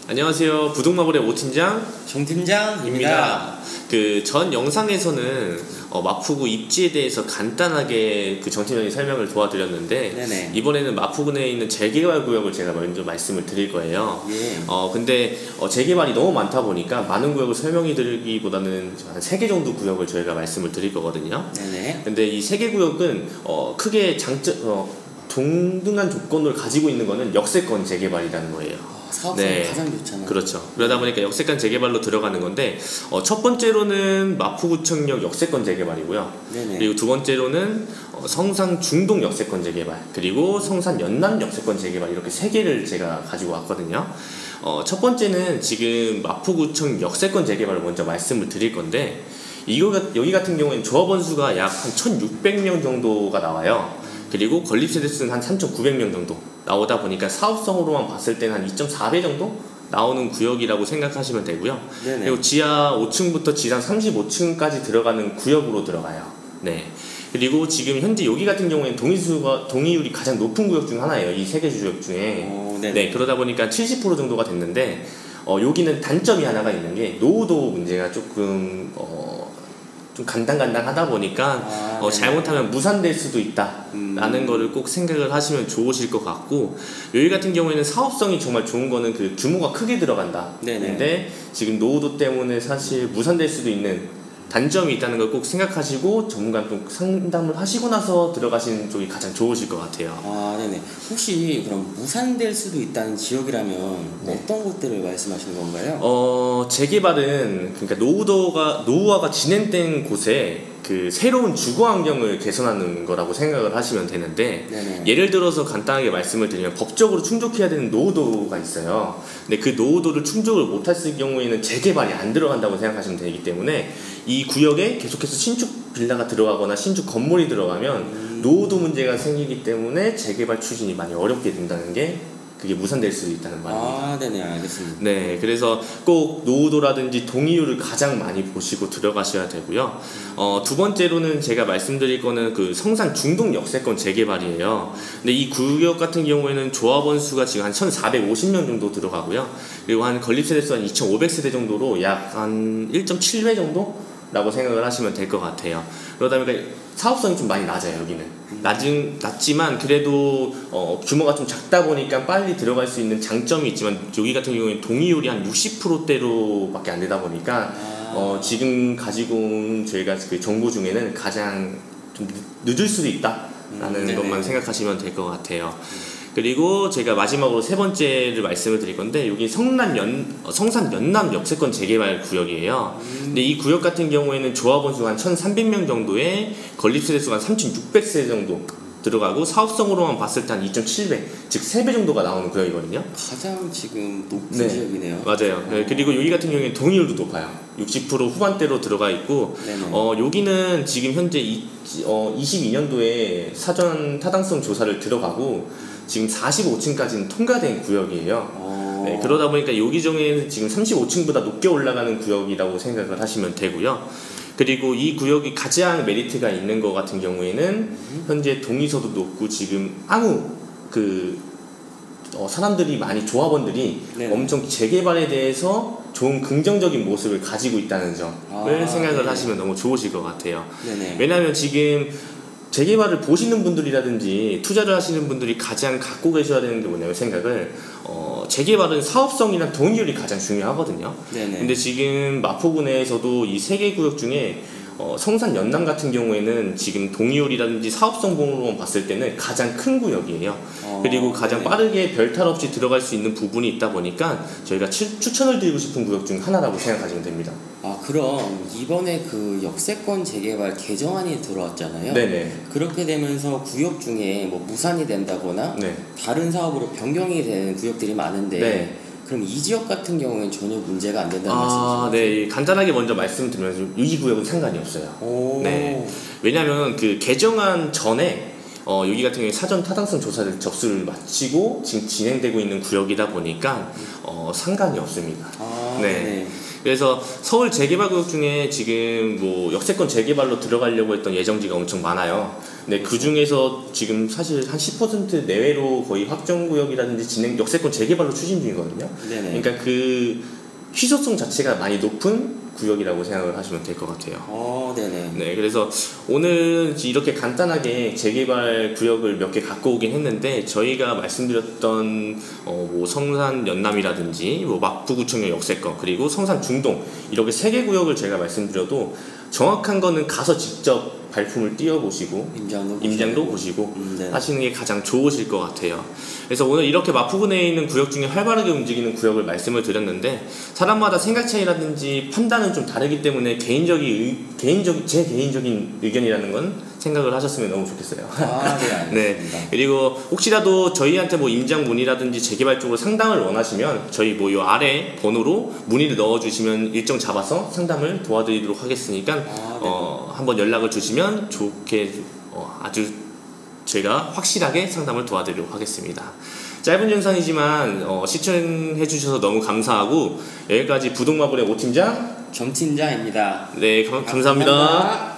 안녕하세요. 부동마블의 오팀장 정팀장입니다. 그 전 영상에서는 마푸구 입지에 대해서 간단하게 그 정팀장이 설명을 도와드렸는데, 네네. 이번에는 마푸구 내에 있는 재개발 구역을 제가 먼저 말씀을 드릴 거예요. 예. 근데 재개발이 너무 많다 보니까 많은 구역을 설명해 드리기보다는 한 3개 정도 구역을 저희가 말씀을 드릴 거거든요. 네네. 근데 이 3개 구역은 크게 동등한 조건을 가지고 있는 거는 역세권 재개발이라는 거예요. 사업성이 가장 좋잖아요. 그렇죠. 그러다 보니까 역세권 재개발로 들어가는 건데, 첫 번째로는 마포구청역 역세권 재개발이고요. 네네. 그리고 두 번째로는 성산 중동 역세권 재개발, 그리고 성산 연남 역세권 재개발, 이렇게 3개를 제가 가지고 왔거든요. 첫 번째는 지금 마포구청 역세권 재개발을 먼저 말씀을 드릴 건데, 여기 같은 경우에는 조합원 수가 약 한 1,600명 정도가 나와요. 그리고 건립세대 수는 한 3,900명 정도 나오다 보니까 사업성으로만 봤을 때는 한 2.4배 정도 나오는 구역이라고 생각하시면 되고요. 네네. 그리고 지하 5층부터 지상 35층까지 들어가는 구역으로 들어가요. 네. 그리고 지금 현재 여기 같은 경우에는 동의율이 가장 높은 구역 중 하나예요. 이 3개 구역 중에. 네. 그러다 보니까 70% 정도가 됐는데, 여기는 단점이 하나가 있는 게 노후도 문제가 조금 좀 간당간당하다 보니까 잘못하면 무산될 수도 있다라는 거를 꼭 생각을 하시면 좋으실 것 같고, 여기 같은 경우에는 사업성이 정말 좋은 거는 그 규모가 크게 들어간다. 근데 지금 노후도 때문에 사실 무산될 수도 있는 단점이 있다는 걸 꼭 생각하시고 전문가랑 상담을 하시고 나서 들어가시는 쪽이 가장 좋으실 것 같아요. 네네. 혹시 그럼 무산될 수도 있다는 지역이라면 어떤 곳들을 말씀하시는 건가요? 재개발은 그러니까 노후화가 진행된 곳에 그 새로운 주거 환경을 개선하는 거라고 생각을 하시면 되는데, 네네. 예를 들어서 간단하게 말씀을 드리면 법적으로 충족해야 되는 노후도가 있어요. 근데 그 노후도를 충족을 못했을 경우에는 재개발이 안 들어간다고 생각하시면 되기 때문에, 이 구역에 계속해서 신축 빌라가 들어가거나 신축 건물이 들어가면 노후도 문제가 생기기 때문에 재개발 추진이 많이 어렵게 된다는 게, 그게 무산될 수 있다는 말입니다. 네네, 알겠습니다. 네, 그래서 꼭 노후도라든지 동의율을 가장 많이 보시고 들어가셔야 되고요. 두 번째로는 제가 말씀드릴 거는 그 성산 중동 역세권 재개발이에요. 근데 이 구역 같은 경우에는 조합원 수가 지금 한 1,450명 정도 들어가고요. 그리고 한 건립세대 수 한 2,500세대 정도로 약 한 1.7배 정도라고 생각을 하시면 될 것 같아요. 그러다 보니까 사업성이 좀 많이 낮아요. 여기는 낮지만 그래도 규모가 좀 작다 보니까 빨리 들어갈 수 있는 장점이 있지만, 여기 같은 경우에는 동의율이 한 60%대로밖에 안 되다 보니까 지금 가지고 온 저희가 그 정보 중에는 가장 좀 늦을 수도 있다라는 것만 생각하시면 될 것 같아요. 그리고 제가 마지막으로 세 번째를 말씀을 드릴 건데, 여기 성산 연남 역세권 재개발 구역이에요. 근데 이 구역 같은 경우에는 조합원 수가 한 1,300명 정도에 건립세대 수가 한 3,600세대 정도 들어가고, 사업성으로만 봤을 때 한 2.7배, 즉 3배 정도가 나오는 구역이거든요. 가장 지금 높은 지역이네요. 맞아요. 그리고 여기 같은 경우에는 동의율도 높아요. 60% 후반대로 들어가 있고, 여기는 지금 현재 22년도에 사전 타당성 조사를 들어가고 지금 45층까지는 통과된 구역이에요. 네, 그러다 보니까 여기 중에는 지금 35층보다 높게 올라가는 구역이라고 생각을 하시면 되고요. 그리고 이 구역이 가장 메리트가 있는 것 같은 경우에는 현재 동의서도 높고, 지금 아무 사람들이 많이, 조합원들이 엄청 재개발에 대해서 좋은 긍정적인 모습을 가지고 있다는 점을 생각을 하시면 너무 좋으실 것 같아요. 왜냐하면 지금 재개발을 보시는 분들이라든지 투자를 하시는 분들이 가장 갖고 계셔야 되는 게 뭐냐면, 생각을 재개발은 사업성이나 동의율이 가장 중요하거든요. 근데 지금 마포구 내에서도 이 3개 구역 중에 성산 연남 같은 경우에는 지금 동의율이라든지 사업성으로만 봤을 때는 가장 큰 구역이에요. 그리고 가장 빠르게 별탈 없이 들어갈 수 있는 부분이 있다 보니까 저희가 추천을 드리고 싶은 구역 중 하나라고 생각하시면 됩니다. 그럼 이번에 그 역세권 재개발 개정안이 들어왔잖아요. 그렇게 되면서 구역 중에 뭐 무산이 된다거나 다른 사업으로 변경이 되는 구역들이 많은데, 그럼 이 지역 같은 경우에는 전혀 문제가 안 된다는 말씀이시죠? 네, 간단하게 먼저 말씀드리면 이 구역은 상관이 없어요. 왜냐하면 그 개정안 전에 여기 같은 경우에 사전 타당성 조사를 접수를 마치고 지금 진행되고 있는 구역이다 보니까 상관이 없습니다. 그래서 서울 재개발 구역 중에 지금 뭐 역세권 재개발로 들어가려고 했던 예정지가 엄청 많아요. 네, 그 중에서 지금 사실 한 10% 내외로 거의 확정구역이라든지 진행 역세권 재개발로 추진 중이거든요. 네네. 그러니까 그 희소성 자체가 많이 높은 구역이라고 생각을 하시면 될 것 같아요. 네네. 네, 그래서 오늘 이렇게 간단하게 재개발 구역을 몇 개 갖고 오긴 했는데 저희가 말씀드렸던 뭐 성산 연남이라든지 뭐 마포구청의 역세권 그리고 성산 중동 이렇게 3개 구역을 제가 말씀드려도 정확한 거는 가서 직접 발품을 띄워보시고 임장도 보시고 하시는 게 가장 좋으실 것 같아요. 그래서 오늘 이렇게 마포구 내에 있는 구역 중에 활발하게 움직이는 구역을 말씀을 드렸는데 사람마다 생각 차이라든지 판단은 좀 다르기 때문에 제 개인적인 의견이라는 건 생각을 하셨으면 너무 좋겠어요. 네, 네. 그리고 혹시라도 저희한테 뭐 임장 문의라든지 재개발 쪽으로 상담을 원하시면 저희 뭐 요 아래 번호로 문의를 넣어주시면 일정 잡아서 상담을 도와드리도록 하겠으니까 한번 연락을 주시면 좋게 아주 제가 확실하게 상담을 도와드리도록 하겠습니다. 짧은 영상이지만 시청해 주셔서 너무 감사하고 여기까지 부동마블의 오팀장 점팀장입니다. 네, 감사합니다.